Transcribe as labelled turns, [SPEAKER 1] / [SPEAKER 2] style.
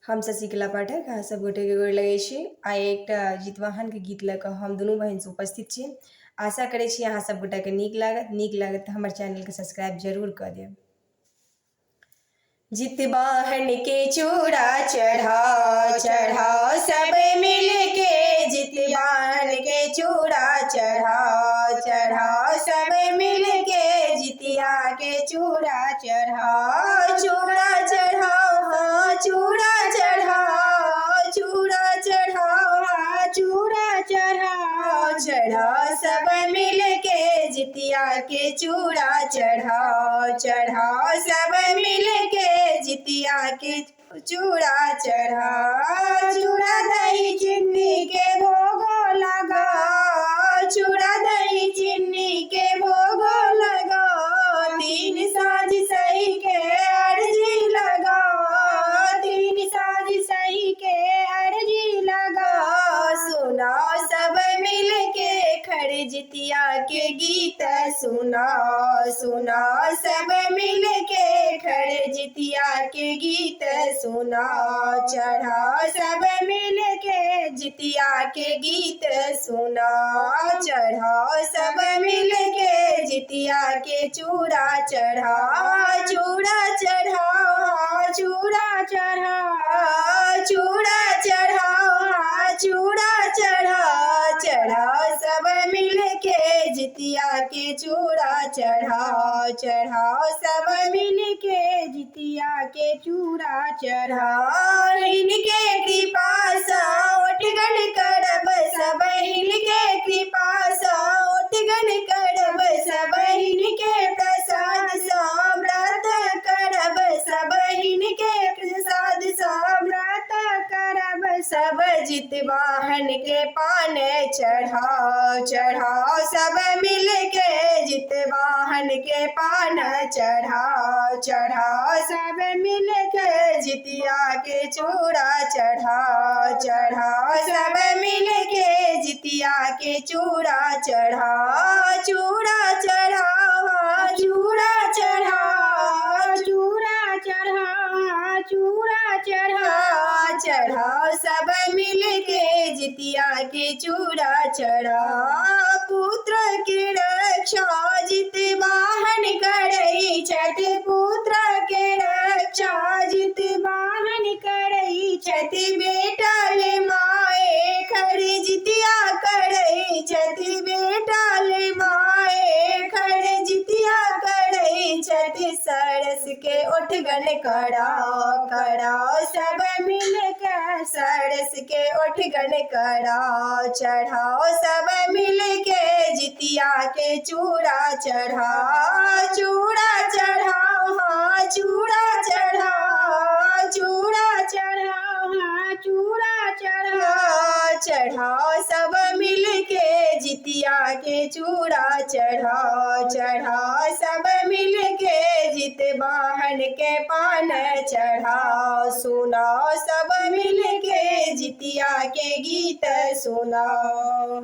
[SPEAKER 1] हम शशिकला पाठक अहाँ सब गोटे के गोर लगै छी। आइ एकटा जितवाहन के गीत लऽ कऽ हम दुनू बहिन से उपस्थित छी। आशा करै छी अहाँ सब गोटा के नीक लागत तऽ हमर चैनल के सब्सक्राइब जरूर कऽ देब। जितवाहन के चूड़ा चढ़ाओ चढ़ाओ सब मिल के, जितवाहन के चूड़ा चढ़ाओ चढ़ाओ सब मिल के, जितिया के चूड़ा चढ़ाओ चूड़ा चढ़ाओ हाँ चूड़ा चढ़ाओ चूड़ा चढ़ाओ हाँ चूड़ा चढ़ाओ चढ़ाओ सब मिल के, जितिया के चूड़ा चढ़ाओ चढ़ाओ सब मिल के, जितिया के चूड़ा चढ़ाओ। चूड़ा दही चीनी के भोग लगाओ, चूड़ा दही चीनी के भोग लगाओ, तीन साँझ सही के अर्जी लगाओ, तीन साँझ सही के अर्जी लगाओ। सुनाओ सब मिल के खड़े जितिया के गीत सुनाओ, सुनाओ सब मिल के खड़े जितिया के गीत सुनाओ, चढ़ाओ सब मिल के जितिया के गीत सुनाओ, चढ़ाओ सब मिल के जितिया के चूड़ा चढ़ाओ चूड़ा चढ़ाओ चूड़ा चढ़ाओ चूड़ा चढ़ाओ चूड़ा चढ़ाओ चढ़ाओ सब मिल के जितिया के चूड़ा चढ़ाओ चढ़ाओ सब मिल के जितिया के चूड़ा चढ़ाओ। इनके कृपा सा ओठगन करब सब, इनके कृपा सा ओठगन करब सब, इनके प्रसाद सा व्रत करब सब, इनके प्रसाद सा व्रत करब सब, जितवाहन के पान चढ़ाओ चढ़ाओ सब मिल के, जितवाहन के पान चढ़ाओ चढ़ाओ सब मिल के, जितिया के चूड़ा चढ़ाओ चढ़ाओ सब मिल के, जितिया के चूड़ा चढ़ाओ चूड़ा चढ़ाओ चूड़ा चढ़ाओ चूड़ा चढ़ाओ चूड़ा चढ़ाओ चढ़ाओ सब मिल के, जितिया के चूड़ा चढ़ाओ। पुत्र के रक्षा जितवाहन करई छठ, पुत्र के रक्षा जितवाहन करई छठ, बेटा ले माए खड़े जितिया करई छठ, बेटा ले माए खड़े जितिया करई छठ, सरस के ओठगन कराओ कराओ सब मिल के, सरस के ओठगन कराओ चढ़ाओ सब मिल के, जितिया के चूड़ा चढ़ाओ चूड़ा चढ़ाओ हाँ चूड़ा चढ़ाओ चूड़ा चढ़ाओ हाँ चूड़ा चढ़ाओ चढ़ाओ सब मिल के, जितिया के चूड़ा चढ़ाओ चढ़ाओ सब मिल के, जितवाहन के पान चढ़ाओ। सुनाओ सब मिल के जितिया के गीत सुनाओ।